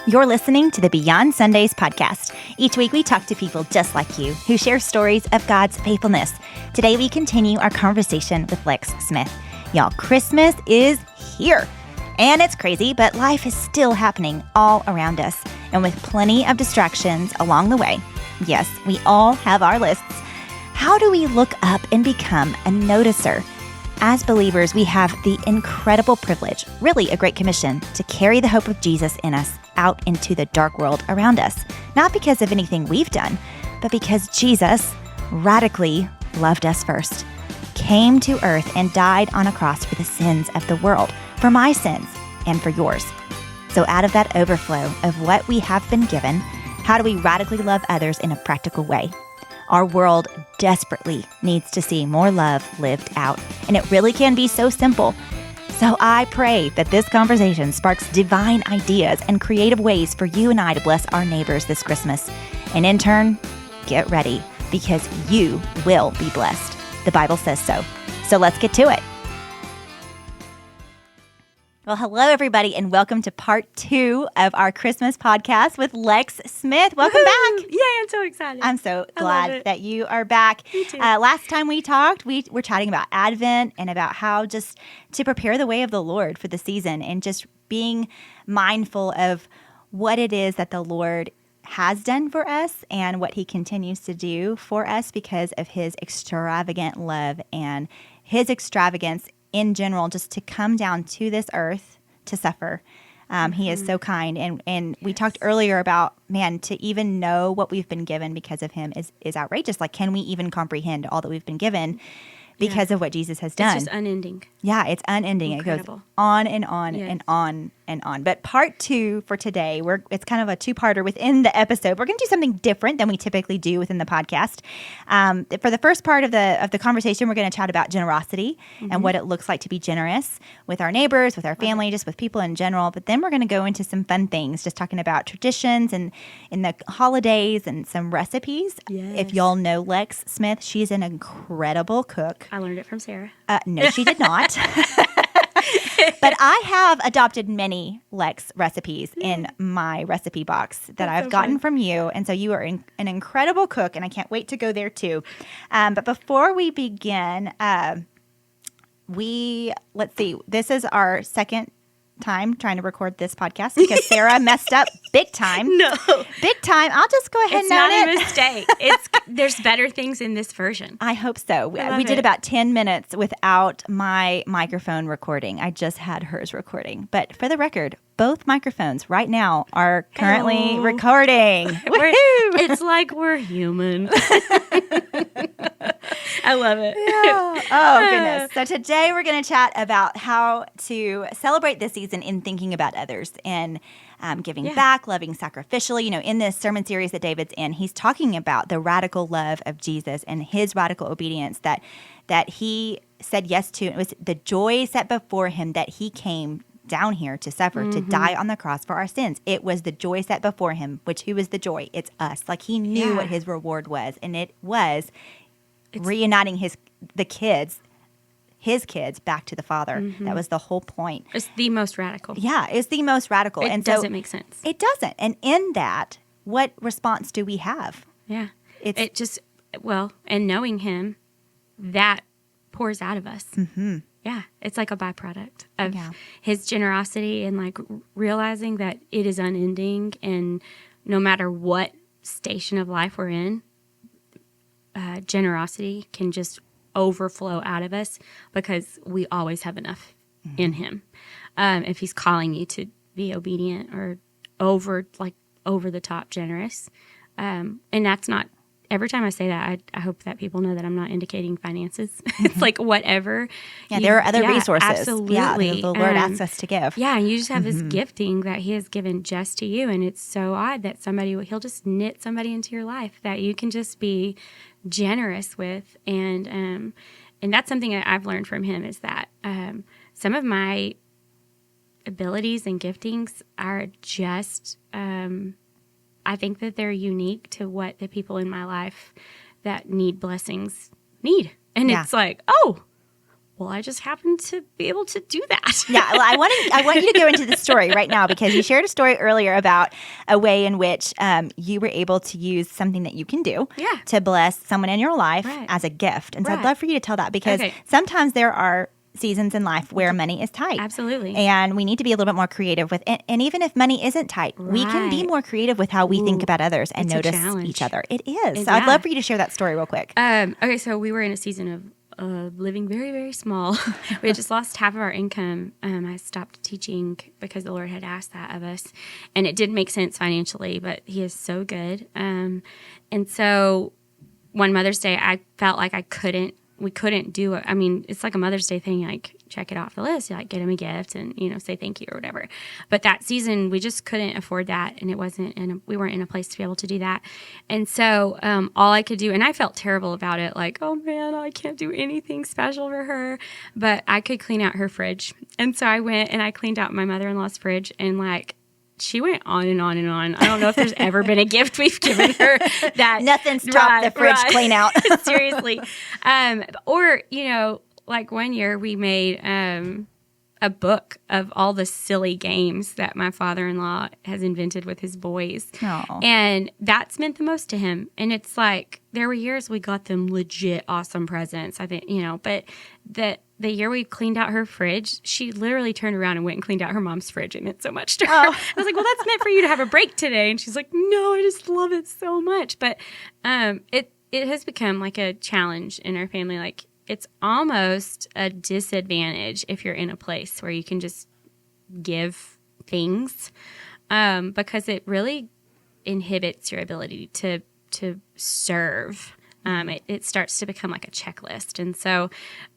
You're listening to the Beyond Sundays podcast. Each week we talk to people just like you who share stories of God's faithfulness. Today we continue our conversation with Lex Smith. Y'all, Christmas is here. And it's crazy, but life is still happening all around us. And with plenty of distractions along the way. Yes, we all have our lists. How do we look up and become a noticer? As believers, we have the incredible privilege, really a great commission, to carry the hope of Jesus in us out into the dark world around us. Not because of anything we've done, but because Jesus radically loved us first, came to earth and died on a cross for the sins of the world, for my sins and for yours. So out of that overflow of what we have been given, how do we radically love others in a practical way? Our world desperately needs to see more love lived out, and it really can be so simple. So I pray that this conversation sparks divine ideas and creative ways for you and I to bless our neighbors this Christmas. And in turn, get ready, because you will be blessed. The Bible says so. So let's get to it. Well, hello, everybody, and welcome to part 2 of our Christmas podcast with Lex Smith. Welcome back. Yay, I'm so excited. I'm so glad that you are back. Me too. Last time we talked, we were chatting about Advent and about how just to prepare the way of the Lord for the season and just being mindful of what it is that the Lord has done for us and what he continues to do for us because of his extravagant love and his extravagance in general, just to come down to this earth to suffer. He is so kind. And we talked earlier about, man, to even know what we've been given because of him is outrageous. Like, can we even comprehend all that we've been given because of what Jesus has done? It's just unending. Yeah, it's unending. Incredible. It goes on and on and on and on. But part 2 for today, it's kind of a two-parter within the episode. We're going to do something different than we typically do within the podcast. For the first part of the conversation, we're going to chat about generosity and what it looks like to be generous with our neighbors, with our family, just with people in general. But then we're going to go into some fun things, just talking about traditions and in the holidays and some recipes. Yes. If y'all know Lex Smith, she's an incredible cook. I learned it from Sarah. No, she did not. But I have adopted many Lex recipes in my recipe box that I've gotten from you. And so you are an incredible cook, and I can't wait to go there too. But before we begin, let's see, this is our second time trying to record this podcast because Sarah messed up big time. No. Big time. I'll just go ahead It's and not note a it. mistake. There's better things in this version. I hope so. We love did it. about 10 minutes without my microphone recording. I just had hers recording. But for the record, both microphones right now are currently recording. Woohoo! It's like we're human. I love it. Yeah. Oh, goodness. So today we're going to chat about how to celebrate this season in thinking about others and giving back, loving sacrificially. You know, in this sermon series that David's in, he's talking about the radical love of Jesus and his radical obedience that he said yes to. It was the joy set before him that he came down here to suffer, to die on the cross for our sins. It was the joy set before him, who was the joy? It's us. Like, he knew what his reward was, and it was reuniting his kids back to the Father. That was the whole point. It's the most radical. Yeah, it's the most radical. It doesn't make sense. It doesn't. And in that, what response do we have? Yeah. And knowing him, that pours out of us. Mm-hmm. Yeah. It's like a byproduct of his generosity and like realizing that it is unending, and no matter what station of life we're in, generosity can just overflow out of us because we always have enough in him. If he's calling you to be obedient or over the top generous, and that's not every time I say that, I hope that people know that I'm not indicating finances. It's like whatever. Yeah, there are other resources. Absolutely. Yeah, the Lord asks us to give. Yeah, and you just have this gifting that he has given just to you. And it's so odd that he'll just knit somebody into your life that you can just be generous with. And that's something that I've learned from him is that some of my abilities and giftings are just I think that they're unique to what the people in my life that need blessings need. And it's like, oh, well, I just happen to be able to do that. Yeah, well, I want you to go into the story right now, because you shared a story earlier about a way in which you were able to use something that you can do to bless someone in your life as a gift. And so I'd love for you to tell that, because sometimes there are seasons in life where money is tight. Absolutely. And we need to be a little bit more creative with it. And even if money isn't tight, we can be more creative with how we think about others and notice each other. It is. So I'd love for you to share that story real quick. Okay, so we were in a season of living very, very small. We had just lost half of our income. I stopped teaching because the Lord had asked that of us. And it did make sense financially, but He is so good. And so one Mother's Day, I felt like we couldn't do it. I mean, it's like a Mother's Day thing, like check it off the list, like get him a gift and, say thank you or whatever. But that season, we just couldn't afford that. And we weren't in a place to be able to do that. And so all I could do, and I felt terrible about it, like, oh man, I can't do anything special for her, but I could clean out her fridge. And so I went and I cleaned out my mother-in-law's fridge, and like, she went on and on and on. I don't know if there's ever been a gift we've given her that nothing's topped the fridge clean out. Seriously. Or, like one year we made a book of all the silly games that my father-in-law has invented with his boys. Aww. And that's meant the most to him. And it's like, there were years we got them legit awesome presents, I think, but the year we cleaned out her fridge, she literally turned around and went and cleaned out her mom's fridge. It meant so much to her. I was like, well, that's meant for you to have a break today. And she's like, no, I just love it so much. But it has become like a challenge in our family. Like, it's almost a disadvantage if you're in a place where you can just give things, because it really inhibits your ability to serve. It starts to become like a checklist. And so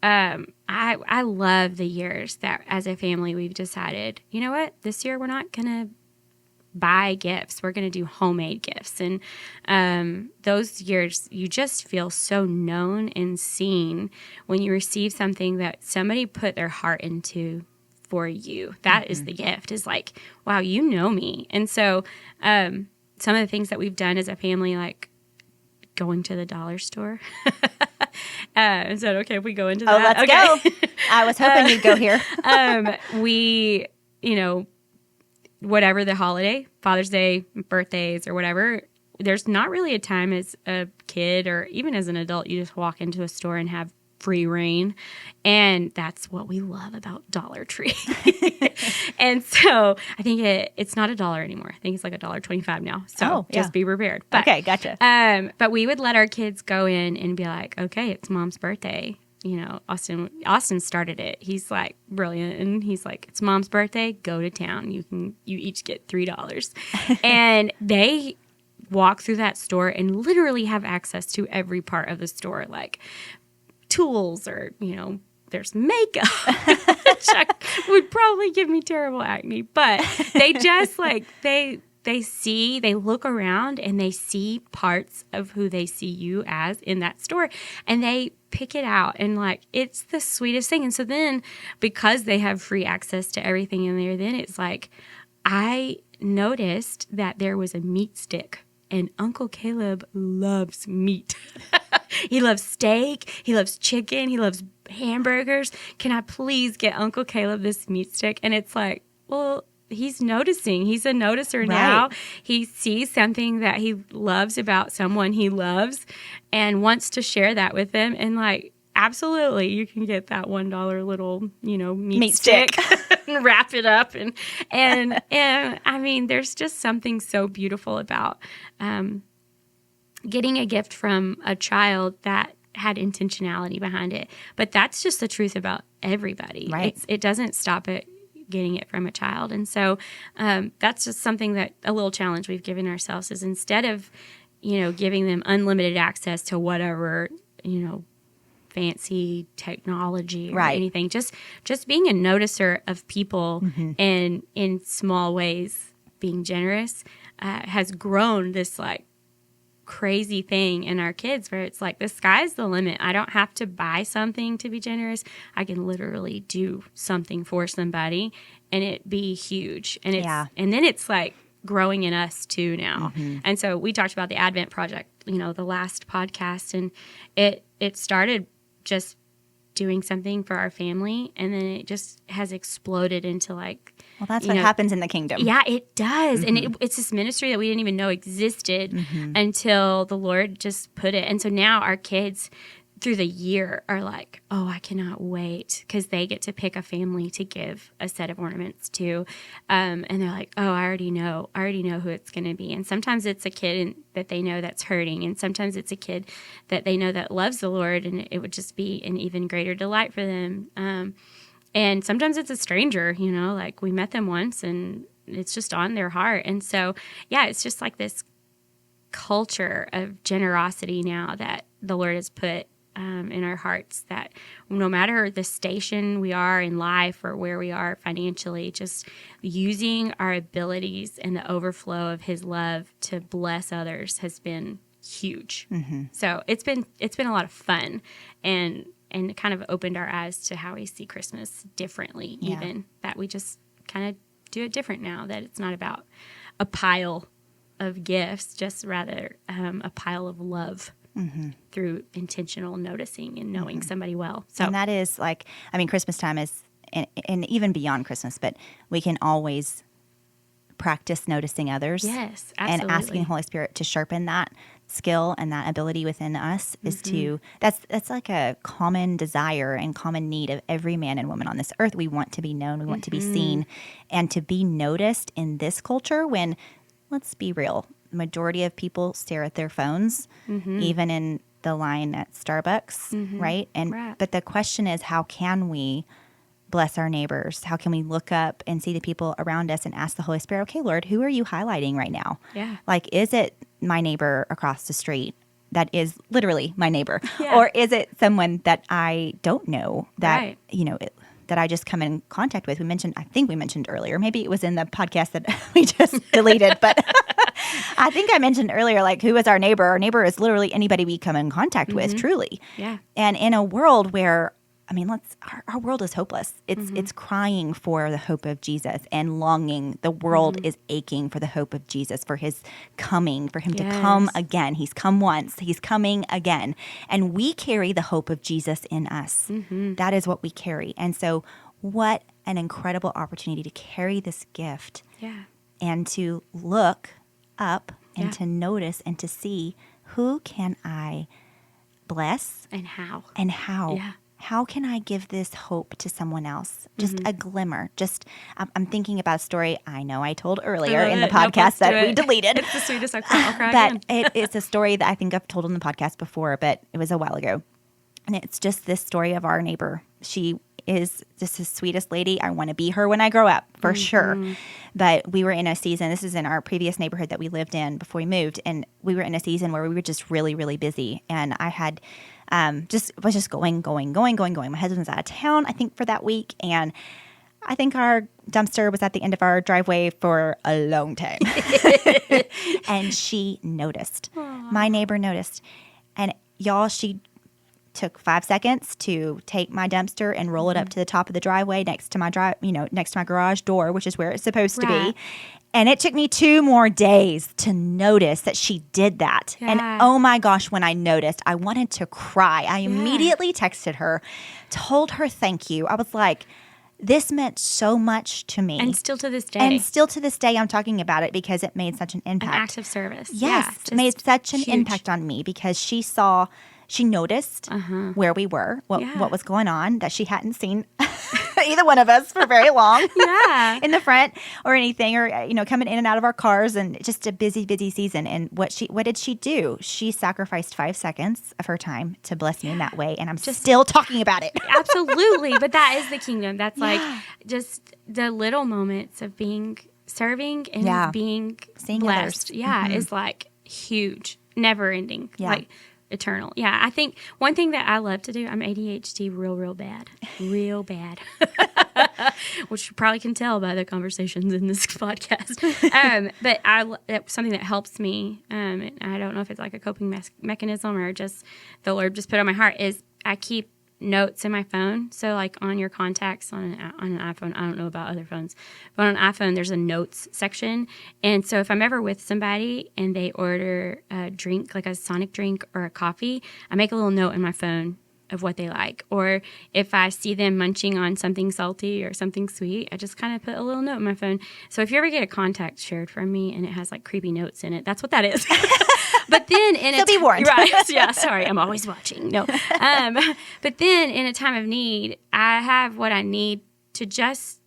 I love the years that as a family we've decided, you know what, this year we're not going to buy gifts. We're going to do homemade gifts. And those years you just feel so known and seen when you receive something that somebody put their heart into for you. That is the gift, is like, wow, you know me. And so some of the things that we've done as a family, like going to the dollar store. Is that okay if we go into that? Let's go. I was hoping you'd go here. We, whatever the holiday, Father's Day, birthdays, or whatever, there's not really a time as a kid or even as an adult you just walk into a store and have free reign. And that's what we love about Dollar Tree. And so I think it's not $1 anymore. I think it's like $1.25 now. So just be prepared. But, okay, gotcha. But we would let our kids go in and be like, okay, it's Mom's birthday. Austin started it. He's like brilliant, and he's like, it's Mom's birthday, go to town. You each get $3. And they walk through that store and literally have access to every part of the store, like tools or, there's makeup, which would probably give me terrible acne. But they just like, they look around and they see parts of who they see you as in that store, and they pick it out, and like, it's the sweetest thing. And so then, because they have free access to everything in there, then it's like, I noticed that there was a meat stick, and Uncle Caleb loves meat. He loves steak, he loves chicken, he loves hamburgers. Can I please get Uncle Caleb this meat stick? And it's like, well, he's noticing. He's a noticer now. He sees something that he loves about someone he loves and wants to share that with them. And like, absolutely, you can get that $1 little, meat stick and wrap it up. And I mean, there's just something so beautiful about getting a gift from a child that had intentionality behind it. But that's just the truth about everybody. Right. It doesn't stop at getting it from a child. And so that's just something that a little challenge we've given ourselves is, instead of, giving them unlimited access to whatever, fancy technology or anything, just being a noticer of people and in small ways being generous has grown this like crazy thing in our kids where it's like, the sky's the limit. I don't have to buy something to be generous. I can literally do something for somebody and it be huge. And and then it's like growing in us too now. And so we talked about the Advent Project, the last podcast, and it started just doing something for our family, and then it just has exploded into like, well, that's what happens in the kingdom. Yeah, it does. And it's this ministry that we didn't even know existed until the Lord just put it. And so now our kids through the year are like, oh, I cannot wait, because they get to pick a family to give a set of ornaments to. And they're like, oh, I already know who it's going to be. And sometimes it's a kid that they know that's hurting. And sometimes it's a kid that they know that loves the Lord, and it would just be an even greater delight for them. And sometimes it's a stranger, you know, like we met them once and it's just on their heart. And so, yeah, it's just like this culture of generosity now that the Lord has put in our hearts, that no matter the station we are in life or where we are financially, just using our abilities and the overflow of His love to bless others has been huge. So it's been a lot of fun, and it kind of opened our eyes to how we see Christmas differently, even that we just kind of do it different now, that it's not about a pile of gifts, just rather a pile of love through intentional noticing and knowing somebody well. So, and that is like, I mean, Christmas time is, and even beyond Christmas, but we can always practice noticing others. Yes, absolutely. And asking the Holy Spirit to sharpen that skill and that ability within us is to, that's like a common desire and common need of every man and woman on this earth. We want to be known, we want to be seen, and to be noticed in this culture when, let's be real, the majority of people stare at their phones, even in the line at Starbucks, right? And but the question is, how can we bless our neighbors? How can we look up and see the people around us and ask the Holy Spirit, okay, Lord, who are you highlighting right now? Yeah. Like, is it my neighbor across the street that is literally my neighbor? Or is it someone that I don't know that, you know, that I just come in contact with? I think we mentioned earlier, maybe it was in the podcast that we just deleted, but I think I mentioned earlier, like, who is our neighbor? Our neighbor is literally anybody we come in contact with, truly. Yeah. And in a world where, I mean, our world is hopeless. It's crying for the hope of Jesus and longing. The world is aching for the hope of Jesus, for His coming, for Him to come again. He's come once. He's coming again. And we carry the hope of Jesus in us. That is what we carry. And so what an incredible opportunity to carry this gift and to look up and to notice and to see, who can I bless? And how. Yeah. How can I give this hope to someone else? Just a glimmer. Just, I'm thinking about a story I know I told earlier in the podcast that we deleted. It's the sweetest. I'll cry again. But it's a story that I think I've told on the podcast before, but it was a while ago. And it's just this story of our neighbor. She is just the sweetest lady. I want to be her when I grow up, for sure. But we were in a season, this is in our previous neighborhood that we lived in before we moved, and we were in a season where we were just really, really busy. And I had was just going. My husband was out of town, I think, for that week. And I think our dumpster was at the end of our driveway for a long time. And she noticed. Aww. My neighbor noticed. And y'all, she took 5 seconds to take my dumpster and roll it up to the top of the driveway next to my garage door, which is where it's supposed to be. And it took me 2 more days to notice that she did that. Yeah. And oh my gosh, when I noticed, I wanted to cry. I immediately texted her, told her thank you. I was like, this meant so much to me. And still to this day. And still to this day, I'm talking about it because it made such an impact. An act of service. Yes, it made such an impact on me because she noticed where we were, what was going on, that she hadn't seen either one of us for very long in the front or anything, or, you know, coming in and out of our cars, and just a busy, busy season. And what did she do? She sacrificed 5 seconds of her time to bless me in that way. And I'm just still talking about it. Absolutely. But that is the kingdom. That's like just the little moments of serving and being seeing blessed. Others. Yeah. Is like huge, never ending. Yeah. Like eternal. Yeah. I think one thing that I love to do, I'm ADHD real bad. Real bad. Which you probably can tell by the conversations in this podcast. But something that helps me, and I don't know if it's like a coping mechanism or just the Lord just put on my heart, is I keep notes in my phone. So like on your contacts on an iPhone, I don't know about other phones, but on an iPhone there's a notes section. And so if I'm ever with somebody and they order a drink, like a Sonic drink or a coffee, I make a little note in my phone of what they like. Or if I see them munching on something salty or something sweet, I just kind of put a little note in my phone. So if you ever get a contact shared from me and it has like creepy notes in it, that's what that is. But then So be warned. Right. Yeah, sorry, I'm always watching. No. But then in a time of need, I have what I need to just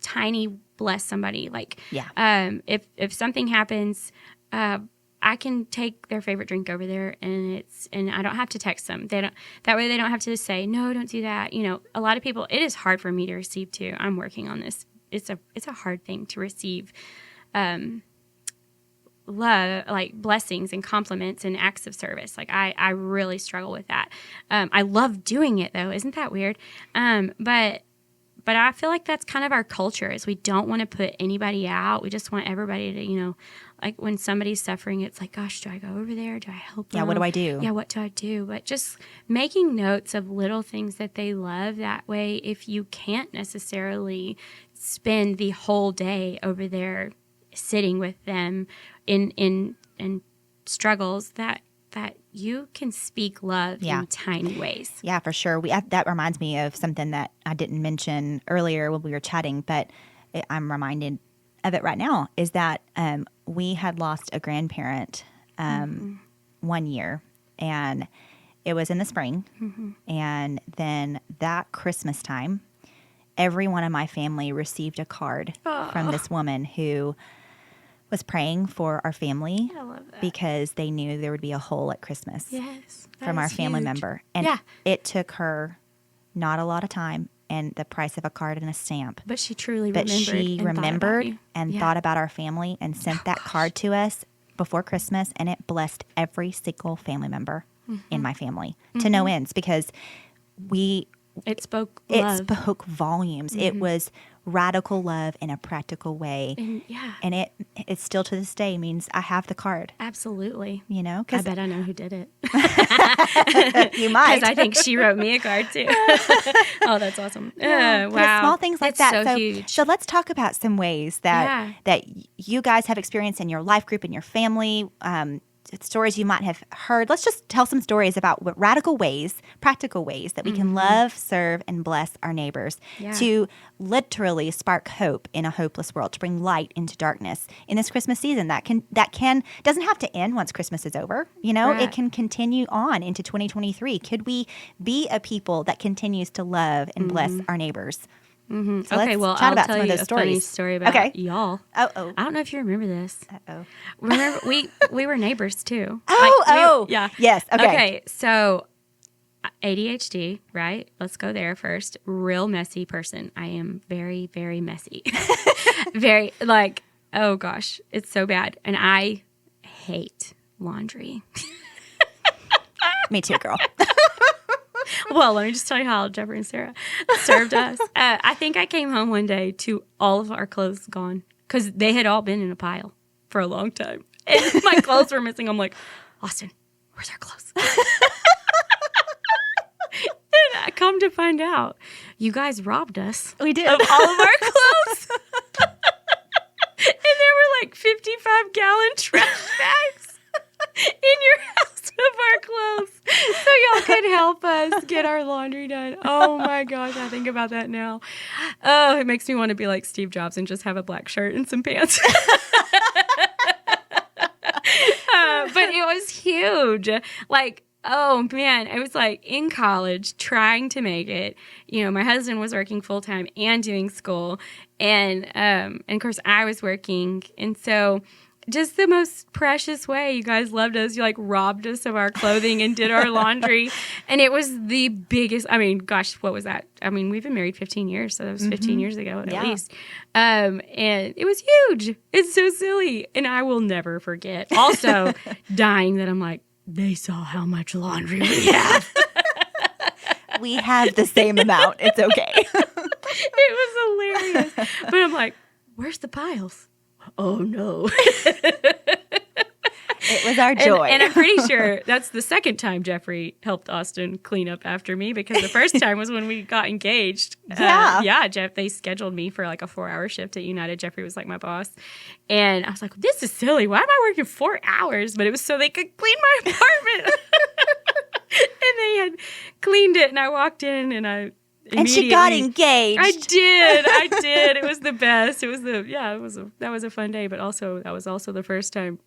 tiny bless somebody. Like, if something happens, I can take their favorite drink over there, and I don't have to text them. That way they don't have to say, no, don't do that. You know, a lot of people, it is hard for me to receive too. I'm working on this. It's a hard thing to receive love, like blessings and compliments and acts of service. Like I really struggle with that. I love doing it though. Isn't that weird? But I feel like that's kind of our culture, is we don't want to put anybody out. We just want everybody to, you know, like when somebody's suffering, it's like, gosh, do I go over there? Do I help them? Yeah, what do I do? Yeah, what do I do? But just making notes of little things that they love. That way, if you can't necessarily spend the whole day over there sitting with them in struggles, that you can speak love in tiny ways. Yeah, for sure. That reminds me of something that I didn't mention earlier when we were chatting, but I'm reminded of it right now, is that we had lost a grandparent 1 year, and it was in the spring. Mm-hmm. And then that Christmas time, everyone in my family received a card from this woman who was praying for our family. I love that. Because they knew there would be a hole at Christmas from our family member. And it took her not a lot of time and the price of a card and a stamp. But she truly remembered and thought about our family and sent that card to us before Christmas, and it blessed every single family member in my family to no ends, because it spoke love. It spoke volumes. It was radical love in a practical way. And it still to this day means I have the card. Absolutely. You know? I bet I know who did it. You might. Because I think she wrote me a card too. Oh, that's awesome. Wow. Small things like that. So huge. So let's talk about some ways that you guys have experienced in your life group, in your family, stories you might have heard. Let's just tell some stories about what radical ways, practical ways that we can love, serve, and bless our neighbors to literally spark hope in a hopeless world, to bring light into darkness in this Christmas season. That doesn't have to end once Christmas is over. You know, it can continue on into 2023. Could we be a people that continues to love and bless our neighbors? Mm-hmm. So okay, well, I'll tell you a funny story about y'all. Oh. I don't know if you remember this. Uh-oh. Remember, we were neighbors too. Yeah. Yes. Okay. Okay, so ADHD, right? Let's go there first. Real messy person. I am very, very messy. Very, like, oh gosh, it's so bad. And I hate laundry. Me too, girl. Well, let me just tell you how Jeffrey and Sarah served us. I think I came home one day to all of our clothes gone, because they had all been in a pile for a long time. And my clothes were missing. I'm like, Austin, where's our clothes? And I come to find out, you guys robbed us. We did. Of all of our clothes. And there were like 55-gallon trash bags in your house of our clothes, so y'all could help us get our laundry done. Oh my gosh, I think about that now. Oh, it makes me want to be like Steve Jobs and just have a black shirt and some pants. But it was huge. Like, oh man, it was like in college trying to make it. You know, my husband was working full time and doing school, and of course I was working, and so just the most precious way. You guys loved us. You like robbed us of our clothing and did our laundry. And it was the biggest, I mean, gosh, what was that? I mean, we've been married 15 years, so that was 15 years ago at least. And it was huge. It's so silly. And I will never forget. Also, dying that I'm like, they saw how much laundry we have. We have the same amount. It's okay. It was hilarious. But I'm like, where's the piles? Oh, no. It was our joy. And I'm pretty sure that's the second time Jeffrey helped Austin clean up after me, because the first time was when we got engaged. Jeff, they scheduled me for like a 4-hour shift at United. Jeffrey was like my boss. And I was like, this is silly. Why am I working 4 hours? But it was so they could clean my apartment. they had cleaned it, and I walked in, and and she got engaged. I did. It was the best. That was a fun day, but also that was also the first time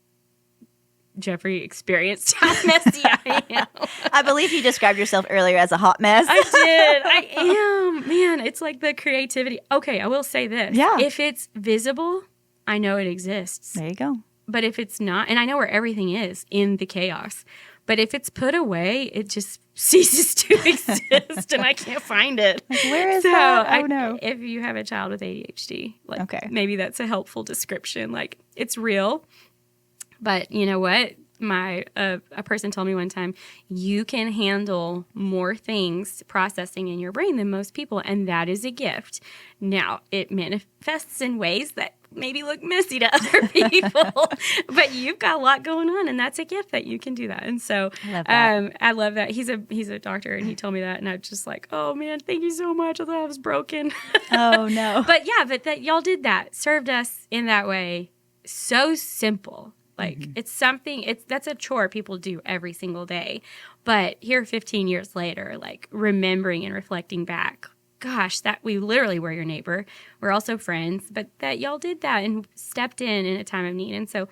Jeffrey experienced how messy I am. I believe you described yourself earlier as a hot mess. I did. I am. Man, it's like the creativity. Okay, I will say this. Yeah. If it's visible, I know it exists. There you go. But if it's not, and I know where everything is in the chaos, but if it's put away, it just ceases to exist and I can't find it. Like, where is that? Oh, no. If you have a child with ADHD, like, okay, maybe that's a helpful description. Like, it's real. But you know what? A person told me one time, you can handle more things processing in your brain than most people, and that is a gift. Now, it manifests in ways that maybe look messy to other people, but you've got a lot going on, and that's a gift that you can do that. And so I love that. He's a doctor, and he told me that, and I was just like, oh, man, thank you so much. I thought I was broken. Oh, no. But that y'all did that, served us in that way. So simple. Like, it's something, that's a chore people do every single day. But here 15 years later, like, remembering and reflecting back, gosh, that we literally were your neighbor. We're also friends, but that y'all did that and stepped in a time of need. And so,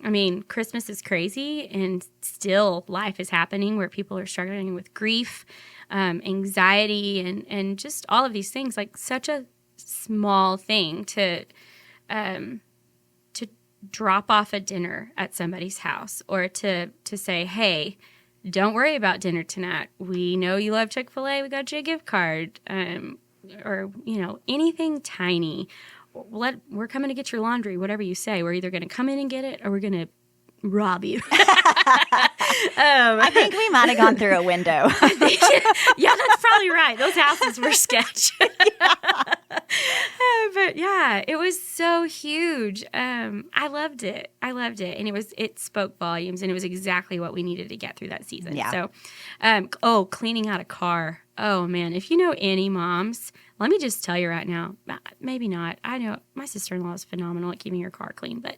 I mean, Christmas is crazy, and still life is happening where people are struggling with grief, anxiety, and just all of these things. Like, such a small thing to drop off a dinner at somebody's house, or to say, hey, don't worry about dinner tonight. We know you love Chick-fil-A. We got you a gift card. Or, anything tiny. We're coming to get your laundry, whatever you say. We're either going to come in and get it, or we're going to rob you. I think we might have gone through a window. Yeah, that's probably right. Those houses were sketch. But yeah, it was so huge. I loved it. And it spoke volumes, and it was exactly what we needed to get through that season. Yeah. So, cleaning out a car. Oh man, if you know any moms, let me just tell you right now, maybe not. I know my sister-in-law is phenomenal at keeping her car clean, but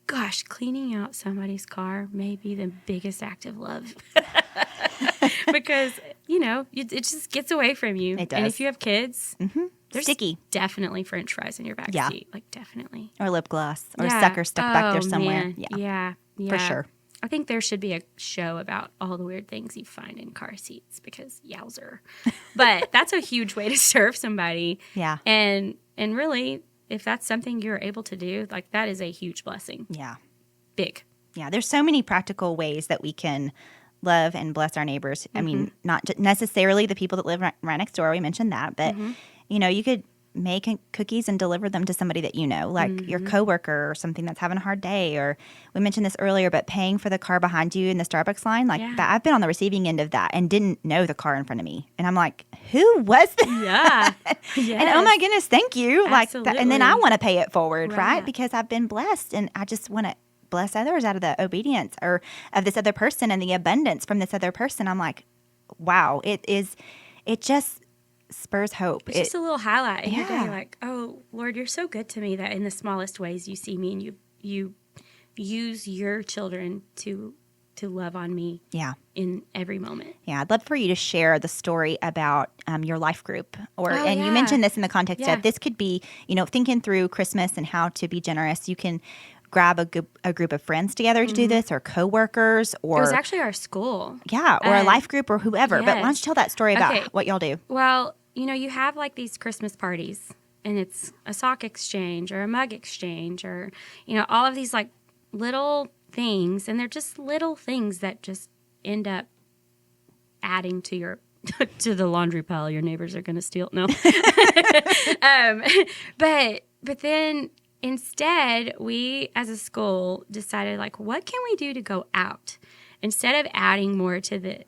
gosh, cleaning out somebody's car may be the biggest act of love. Because, it just gets away from you. It does. And if you have kids, there's sticky. Definitely French fries in your back seat. Like, definitely. Or lip gloss. Or a sucker stuck back there somewhere. Man. Yeah. For sure. I think there should be a show about all the weird things you find in car seats, because yowzer. But that's a huge way to serve somebody. Yeah. And really, if that's something you're able to do, like, that is a huge blessing. Yeah. Big. Yeah. There's so many practical ways that we can love and bless our neighbors. I mean, not necessarily the people that live right next door. We mentioned that. But, you could make cookies and deliver them to somebody that like your coworker or something that's having a hard day. Or we mentioned this earlier, but paying for the car behind you in the Starbucks line, like that. I've been on the receiving end of that and didn't know the car in front of me. And I'm like, who was that? Yeah. Yes. And oh my goodness, thank you. Absolutely. Like that, and then I want to pay it forward, right? Because I've been blessed, and I just want to bless others out of the obedience or of this other person and the abundance from this other person. I'm like, wow, it just spurs hope. It's just a little highlight in your day, like, oh, Lord, you're so good to me that in the smallest ways you see me, and you use your children to love on me in every moment. Yeah, I'd love for you to share the story about your life group. You mentioned this in the context of this could be, thinking through Christmas and how to be generous. You can grab a group of friends together to do this, or coworkers, or... It was actually our school. Yeah, or a life group or whoever. Yes. But why don't you tell that story about what y'all do? Well, you have like these Christmas parties, and it's a sock exchange or a mug exchange, or, all of these like little things, and they're just little things that just end up adding to your... to the laundry pile your neighbors are going to steal. No. But then... Instead, we as a school decided, like, what can we do to go out instead of adding more to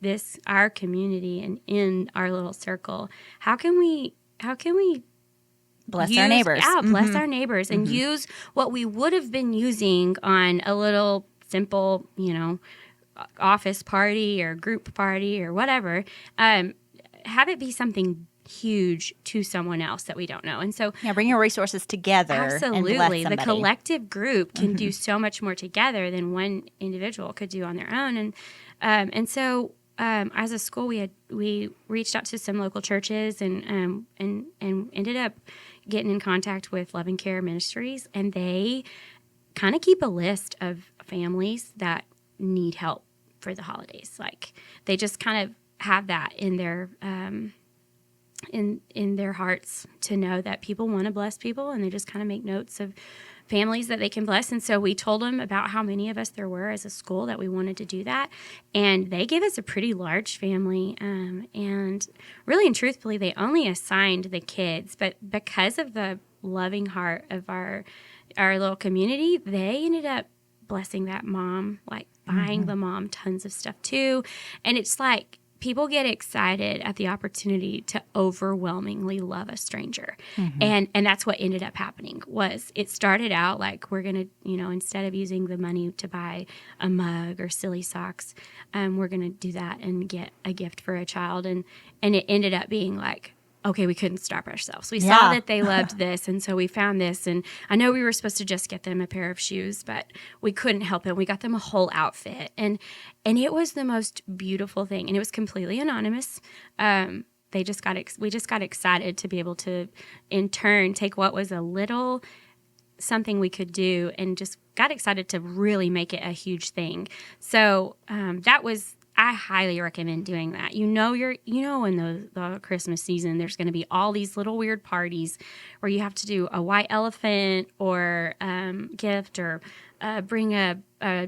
this our community and in our little circle? How can we bless our neighbors? Yeah, bless our neighbors and use what we would have been using on a little simple, office party or group party or whatever. Have it be something huge to someone else that we don't know. And so bring your resources together. Absolutely. And bless somebody. The collective group can do so much more together than one individual could do on their own. And so as a school, we reached out to some local churches and ended up getting in contact with Love and Care Ministries, and they kind of keep a list of families that need help for the holidays. Like they just kind of have that in their in their hearts to know that people want to bless people, and they just kind of make notes of families that they can bless. And so we told them about how many of us there were as a school that we wanted to do that, and they gave us a pretty large family. And really and truthfully, they only assigned the kids, but because of the loving heart of our little community, they ended up blessing that mom, like buying the mom tons of stuff too. And it's like people get excited at the opportunity to overwhelmingly love a stranger. And that's what ended up happening. Was it started out like, we're going to, instead of using the money to buy a mug or silly socks, we're going to do that and get a gift for a child. And it ended up being like, okay, we couldn't stop ourselves. We saw that they loved this, and so we found this. And I know we were supposed to just get them a pair of shoes, but we couldn't help it. We got them a whole outfit, and it was the most beautiful thing. And it was completely anonymous. We just got excited to be able to, in turn, take what was a little something we could do, and just got excited to really make it a huge thing. So I highly recommend doing that. In the Christmas season, there's going to be all these little weird parties where you have to do a white elephant or gift, or bring a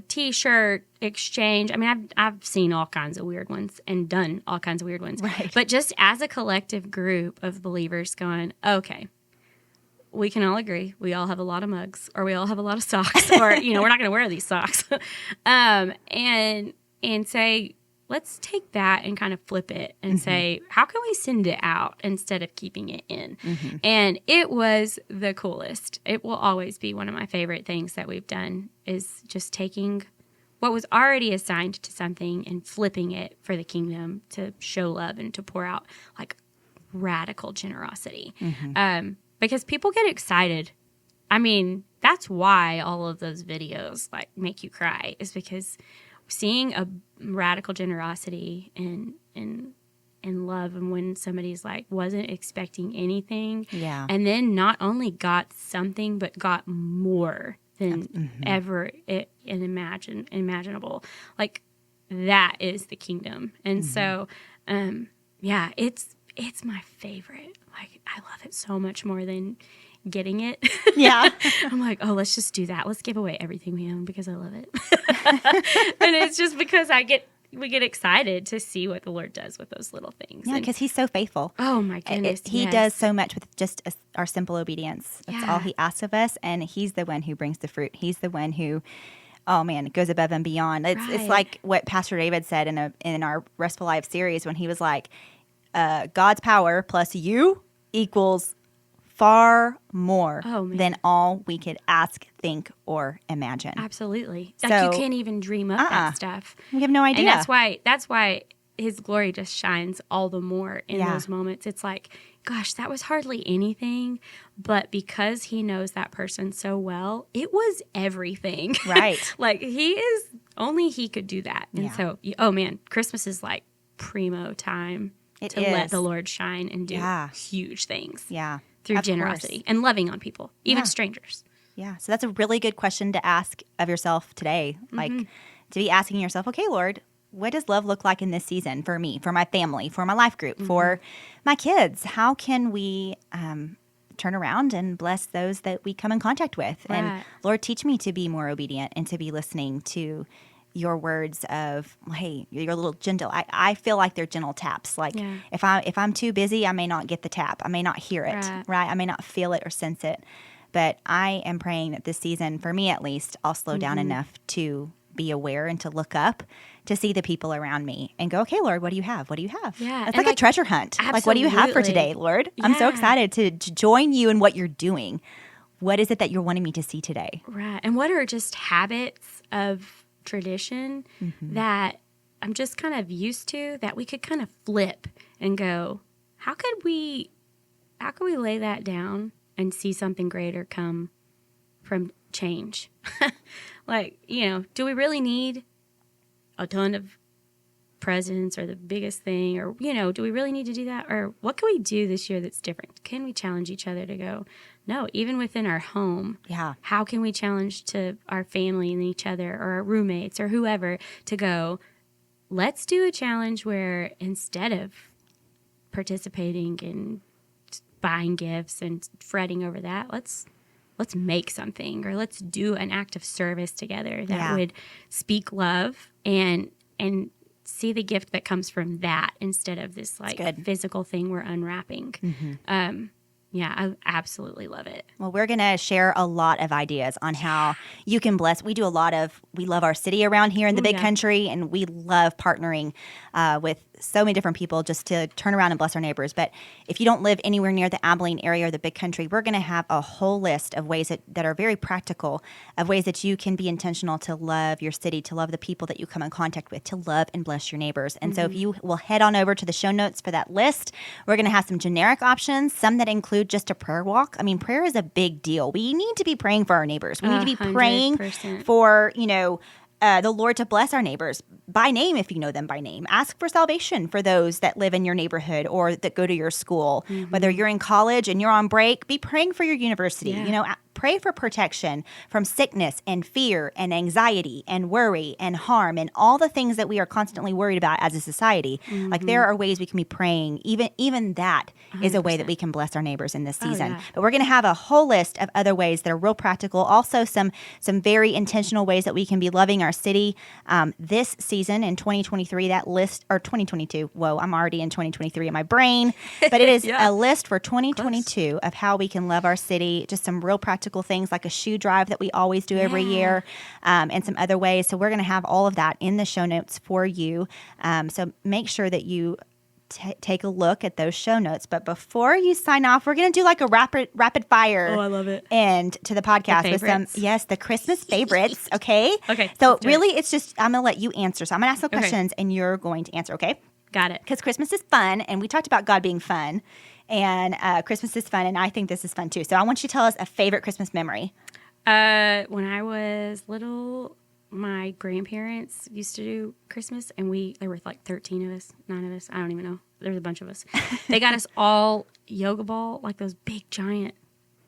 T-shirt exchange. I mean, I've seen all kinds of weird ones and done all kinds of weird ones. Right. But just as a collective group of believers going, okay, we can all agree we all have a lot of mugs, or we all have a lot of socks, or we're not going to wear these socks, and say, let's take that and kind of flip it and say, how can we send it out instead of keeping it in? And it was the coolest. It will always be one of my favorite things that we've done, is just taking what was already assigned to something and flipping it for the kingdom to show love and to pour out like radical generosity. Because people get excited. I mean, that's why all of those videos like make you cry, is because seeing a radical generosity and love, and when somebody's like wasn't expecting anything, and then not only got something but got more than ever imaginable, like that is the kingdom. And so it's my favorite. Like I love it so much more than getting it. I'm like, oh, let's just do that. Let's give away everything we own because I love it. And it's just because we get excited to see what the Lord does with those little things. Yeah, because He's so faithful. Oh my goodness. He does so much with just our simple obedience. That's all He asks of us, and He's the one who brings the fruit. He's the one who, oh man, goes above and beyond. It's like what Pastor David said in our Restful Life series, when he was like, God's power plus you equals far more than all we could ask, think, or imagine. Absolutely. So, like you can't even dream up that stuff. We have no idea. And that's why His glory just shines all the more in those moments. It's like, gosh, that was hardly anything, but because He knows that person so well, it was everything. Right. Like only He could do that. And so, oh man, Christmas is like primo time to let the Lord shine and do huge things. Yeah. Through generosity and loving on people, even strangers. Yeah. So that's a really good question to ask of yourself today. Like to be asking yourself, okay, Lord, what does love look like in this season for me, for my family, for my life group, for my kids? How can we turn around and bless those that we come in contact with? Right. And Lord, teach me to be more obedient and to be listening to your words of, hey, you're a little gentle. I feel like they're gentle taps. Like if I'm too busy, I may not get the tap. I may not hear it, right? I may not feel it or sense it. But I am praying that this season, for me at least, I'll slow down enough to be aware and to look up to see the people around me and go, okay, Lord, what do you have? What do you have? Yeah. It's like a treasure hunt. Absolutely. Like, what do you have for today, Lord? Yeah. I'm so excited to join you in what you're doing. What is it that you're wanting me to see today? Right. And what are just habits of tradition that I'm just kind of used to, that we could kind of flip and go, how could we lay that down and see something greater come from change? Like, do we really need a ton of presents or the biggest thing, or, do we really need to do that? Or what can we do this year that's different? Can we challenge each other to go, no, even within our home, how can we challenge to our family and each other or our roommates or whoever to go, let's do a challenge where instead of participating in buying gifts and fretting over that, let's make something, or let's do an act of service together that would speak love and see the gift that comes from that instead of this physical thing we're unwrapping. I absolutely love it. Well, we're going to share a lot of ideas on how you can bless. We love our city around here in the big country, and we love partnering with so many different people just to turn around and bless our neighbors. But if you don't live anywhere near the Abilene area or the big country, we're going to have a whole list of ways that are very practical, of ways that you can be intentional to love your city, to love the people that you come in contact with, to love and bless your neighbors. And so if you will head on over to the show notes for that list, we're going to have some generic options, some that include just a prayer walk. I mean, prayer is a big deal. We need to be praying for our neighbors. We need to be 100%. praying for, the Lord to bless our neighbors by name, if you know them by name. Ask for salvation for those that live in your neighborhood or that go to your school. Whether you're in college and you're on break, be praying for your university. Pray for protection from sickness and fear and anxiety and worry and harm and all the things that we are constantly worried about as a society. Like, there are ways we can be praying. Even that is a way that we can bless our neighbors in this season. But we're going to have a whole list of other ways that are real practical. Also, some very intentional ways that we can be loving our city this season in 2023. That list, or 2022. Whoa, I'm already in 2023 in my brain. But it is a list for 2022 of how we can love our city. Just some real practical things, like a shoe drive that we always do every year, and some other ways. So we're going to have all of that in the show notes for you. So make sure that you take a look at those show notes. But before you sign off, we're going to do like a rapid fire. Oh, I love it. And to the podcast with some, the Christmas favorites. Okay. Okay. So really, it's just, I'm going to let you answer. So I'm going to ask the questions and you're going to answer. Okay. Got it. Because Christmas is fun, and we talked about God being fun, and Christmas is fun, and I think this is fun too. So I want you to tell us a favorite Christmas memory. When I was little, my grandparents used to do Christmas, and there were like 13 of us, 9 of us. I don't even know. There was a bunch of us. They got us all yoga ball, like those big giant.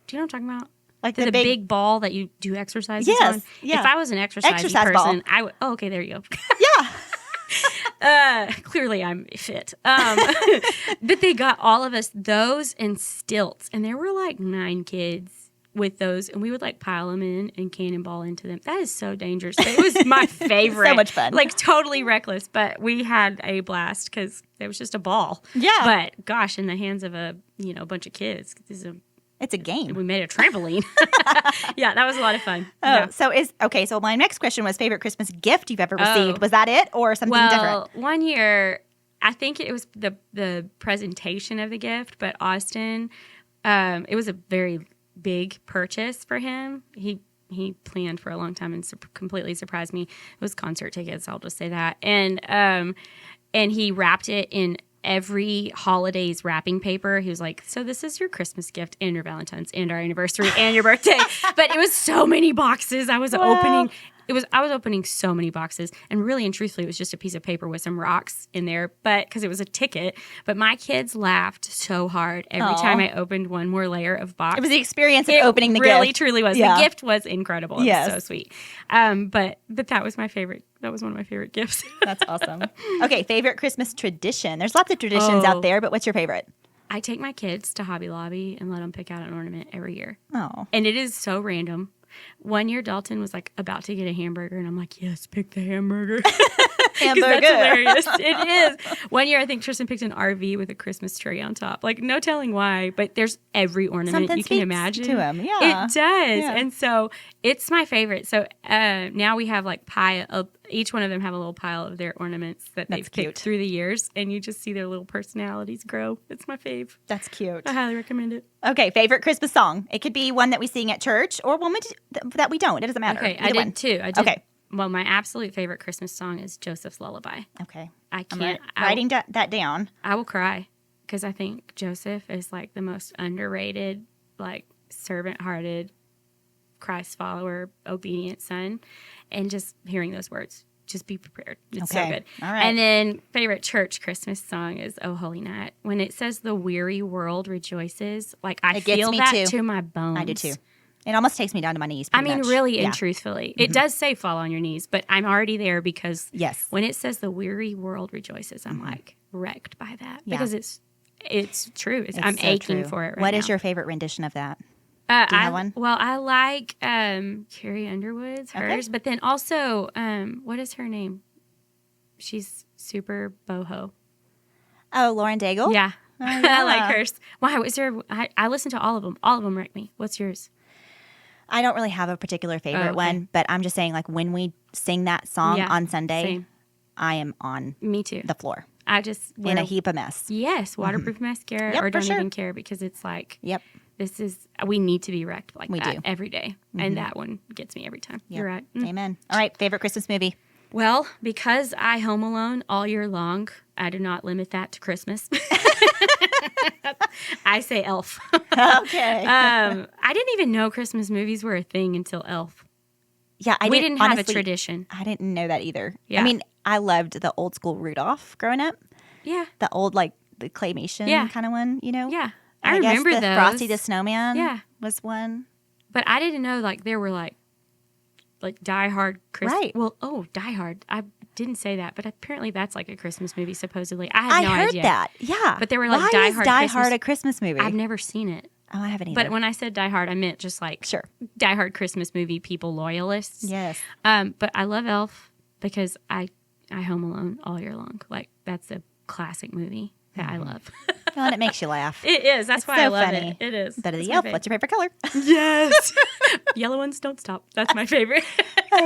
Do you know what I'm talking about? Like the big ball that you do exercises on? Yeah. If I was an exercise person, ball. I would. Oh, okay, there you go. Yeah. Clearly I'm fit. But they got all of us those and stilts, and there were like 9 kids with those, and we would like pile them in and cannonball into them. That is so dangerous. It was my favorite. So much fun. Like totally reckless, but we had a blast because it was just a ball. Yeah. But gosh, in the hands of a bunch of kids, it's a game. We made a trampoline. Yeah, that was a lot of fun. Oh, yeah. So my next question was favorite Christmas gift you've ever received. Was that it, or something different? Well, one year, I think it was the presentation of the gift, but Austin, it was a very big purchase for him. He planned for a long time and completely surprised me. It was concert tickets, I'll just say that. And he wrapped it in every holiday's wrapping paper. He was like, so this is your Christmas gift and your Valentine's and our anniversary and your birthday. But it was so many boxes. I was opening so many boxes, and really and truthfully, it was just a piece of paper with some rocks in there, but because it was a ticket. But my kids laughed so hard every time I opened one more layer of box. It was the experience of opening the gift. It really, truly was. Yeah. The gift was incredible. It was so sweet. But that was my favorite. That was one of my favorite gifts. That's awesome. Okay, favorite Christmas tradition. There's lots of traditions out there, but what's your favorite? I take my kids to Hobby Lobby and let them pick out an ornament every year. Oh. And it is so random. One year, Dalton was like about to get a hamburger, and I'm like, yes, pick the hamburger. Hamburger. That's hilarious. It is. One year, I think Tristan picked an RV with a Christmas tree on top. Like, no telling why, but there's every ornament you can imagine. To him. Yeah. It does. Yeah. And so it's my favorite. So now we have like each one of them have a little pile of their ornaments that they've picked through the years, and you just see their little personalities grow. It's my fave. That's cute. I highly recommend it. Okay, favorite Christmas song. It could be one that we sing at church or one that we don't. It doesn't matter. Okay, I did too. Okay. Well, my absolute favorite Christmas song is Joseph's Lullaby. Okay. I can't. I'm writing that down. I will cry because I think Joseph is like the most underrated, like servant-hearted, Christ follower, obedient son. And just hearing those words just be prepared. It's so Okay. good. All right. And then favorite church Christmas song is "Oh Holy Night." When it says "the weary world rejoices," like I It gets feel me that too. to my bones. I do too. It almost takes me down to my knees. I pretty mean, much. really Yeah. and truthfully. It does say fall on your knees, but I'm already there because Yes. when it says the weary world rejoices, I'm like wrecked by that Yeah. because it's true. I'm so aching true. for it right What now. is your favorite rendition of that? Do you have one? Well, I like Carrie Underwood's, hers, but then also, what is her name? She's super boho. Oh, Lauren Daigle? Yeah. Oh, I yeah. like hers. Why? What's your? I listen to all of them. All of them wreck me. What's yours? I don't really have a particular favorite okay. one, but I'm just saying, like, when we sing that song Yeah, on Sunday, same. I am on Me too. the floor I just in a heap of mess. Yes, waterproof mascara, Yep, or for don't sure. even care because it's like Yep. we need to be wrecked like We that do. every day, and that one gets me every time. Yep. You're right. Amen. All right. Favorite Christmas movie? Well, because I home alone all year long, I do not limit that to Christmas. I say Elf. Okay. I didn't even know Christmas movies were a thing until Elf. Yeah, We didn't have honestly, a tradition. I didn't know that either. Yeah. I mean, I loved the old school Rudolph growing up. Yeah, The old, like, the claymation Yeah. kind of one, you know? yeah. And I remember guess the those. Frosty the Snowman Yeah. was one. But I didn't know like there were like Die Hard Christmas. Right. Well, Die Hard. I didn't say that, but apparently that's like a Christmas movie. Supposedly, I had no I heard idea. that. Yeah. But they were like, Why Die is Hard Die Christmas- Hard a Christmas movie? I've never seen it. Oh, I haven't either. But when I said Die Hard, I meant just like Sure. Die Hard Christmas movie people loyalists. Yes. But I love Elf because I home alone all year long. Like that's a classic movie that I love. Well, and it makes you laugh. It is. That's why so I love funny. it. It is. Better It's the my elf. favorite. What's your favorite color? Yes. Yellow ones don't stop. That's my favorite.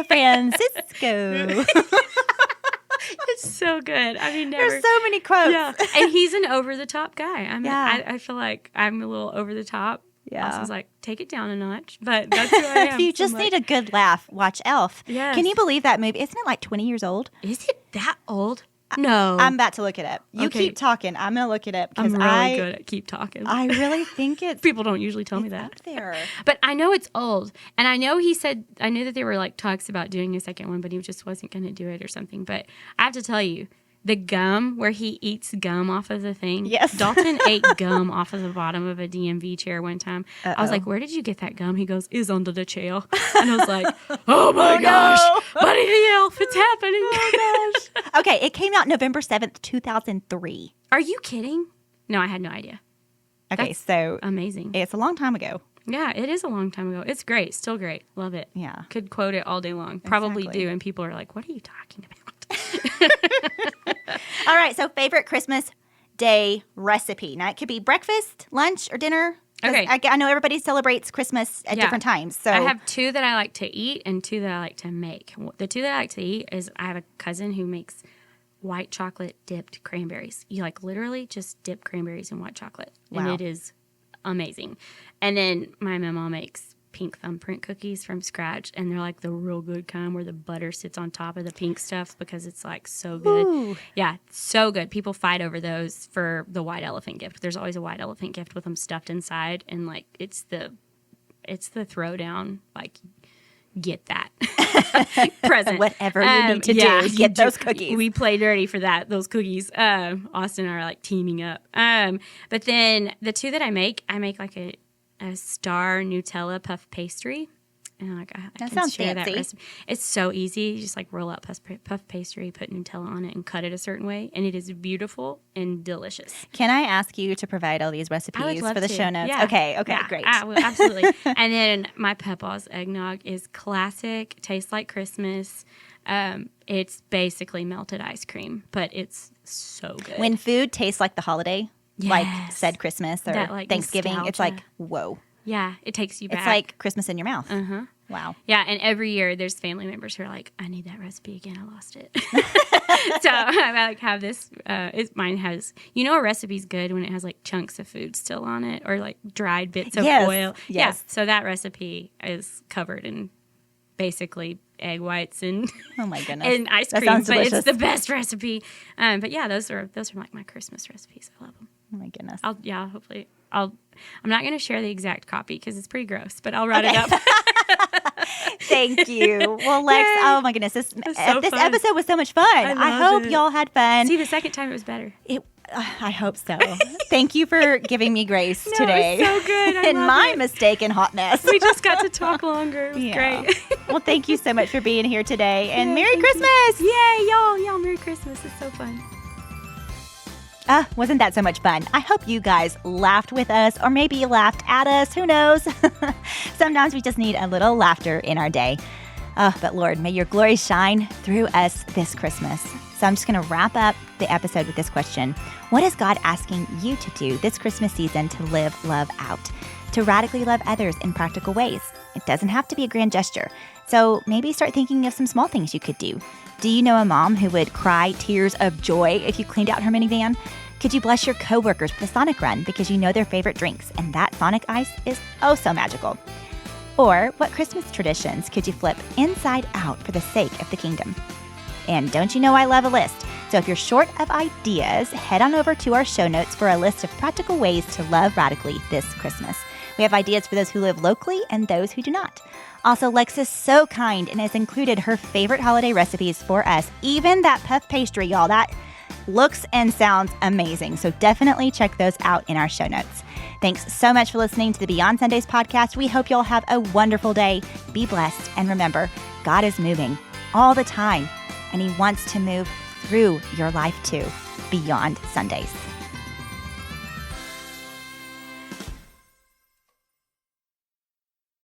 Francisco. It's so good. I mean, never. There's so many quotes. Yeah, and he's an over the top guy. Yeah. I feel like I'm a little over the top. Yeah. Austin's like, take it down a notch, but that's who I am. If you just need a good laugh, watch Elf. Yes. Can you believe that movie? Isn't it like 20 years old? Is it that old? No, I'm about to look it up. You Okay. keep talking. I'm going to look it up I'm because really good at keep talking. I really think it's People don't usually tell me that. up there. But I know it's old. And I know I knew that there were like talks about doing a second one, but he just wasn't going to do it or something. But I have to tell you, the gum where he eats gum off of the thing. Yes. Dalton ate gum off of the bottom of a DMV chair one time. I was like, where did you get that gum? He goes, is under the chair. And I was like, oh my gosh, Buddy the Elf, it's happening. Oh, gosh. Okay, it came out November 7th, 2003. Are you kidding? No, I had no idea. Okay, That's so amazing. it's a long time ago. Yeah, it is a long time ago. It's great. Still great. Love it. Yeah. Could quote it all day long. Probably Exactly. do. And people are like, what are you talking about? All right, so favorite Christmas day recipe. Now, it could be breakfast, lunch, or dinner. 'Cause Okay. I know everybody celebrates Christmas at Yeah. different times. So I have two that I like to eat and two that I like to make. The two that I like to eat is I have a cousin who makes white chocolate dipped cranberries. You like literally just dip cranberries in white chocolate. And Wow. it is amazing. And then my mama makes pink thumbprint cookies from scratch, and they're like the real good kind where the butter sits on top of the pink stuff because it's like so good. Ooh. Yeah, so good. People fight over those for the white elephant gift. There's always a white elephant gift with them stuffed inside, and like it's the throwdown. Like, get that present. Whatever you need to do, get those cookies. We play dirty for that. Those cookies. Austin and I are like teaming up. But then the two that I make like a star Nutella puff pastry. And like I can sounds share fancy. that recipe. It's so easy. You just like roll out puff pastry, put Nutella on it, and cut it a certain way, and it is beautiful and delicious. Can I ask you to provide all these I would recipes love for the to. show notes? Yeah. Okay, Yeah. great. I will, absolutely. And then my Papa's eggnog is classic, tastes like Christmas. It's basically melted ice cream, but it's so good. When food tastes like the holiday, like Yes. said Christmas or That, like, Thanksgiving, it's nostalgia. like, whoa. yeah, it takes you back. It's like Christmas in your mouth. Uh-huh. Wow. Yeah, and every year there's family members who are like, I need that recipe again. I lost it. So I like have this. Mine has, a recipe's good when it has like chunks of food still on it or like dried bits of Yes, oil. yes. Yeah, so that recipe is covered in basically egg whites and Oh my goodness. and ice That cream, sounds but delicious. it's the best recipe. But yeah, those are like my Christmas recipes. I love them. Oh my goodness. Hopefully I'm not going to share the exact copy because it's pretty gross, but I'll write it up. Thank you. Well, Lex, Yay. oh my goodness, this so fun. episode was so much fun. I hope y'all had fun. See, the second time it was better. I hope so. Thank you for giving me grace today. It was so good. I in love my it. mistake and hotness. We just got to talk longer. It was great. Well, thank you so much for being here today, and Merry thank Christmas. Yay, y'all, Merry Christmas. It's so fun. Wasn't that so much fun? I hope you guys laughed with us, or maybe you laughed at us. Who knows? Sometimes we just need a little laughter in our day. But Lord, may your glory shine through us this Christmas. So I'm just going to wrap up the episode with this question. What is God asking you to do this Christmas season to live love out, to radically love others in practical ways? It doesn't have to be a grand gesture. So maybe start thinking of some small things you could do. Do you know a mom who would cry tears of joy if you cleaned out her minivan? Could you bless your coworkers with a Sonic run because you know their favorite drinks and that Sonic ice is oh so magical? Or what Christmas traditions could you flip inside out for the sake of the kingdom? And don't you know I love a list? So if you're short of ideas, head on over to our show notes for a list of practical ways to love radically this Christmas. We have ideas for those who live locally and those who do not. Also, Lex is so kind and has included her favorite holiday recipes for us, even that puff pastry, y'all. That looks and sounds amazing. So definitely check those out in our show notes. Thanks so much for listening to the Beyond Sundays podcast. We hope you'll have a wonderful day. Be blessed. And remember, God is moving all the time, and He wants to move through your life too, beyond Sundays.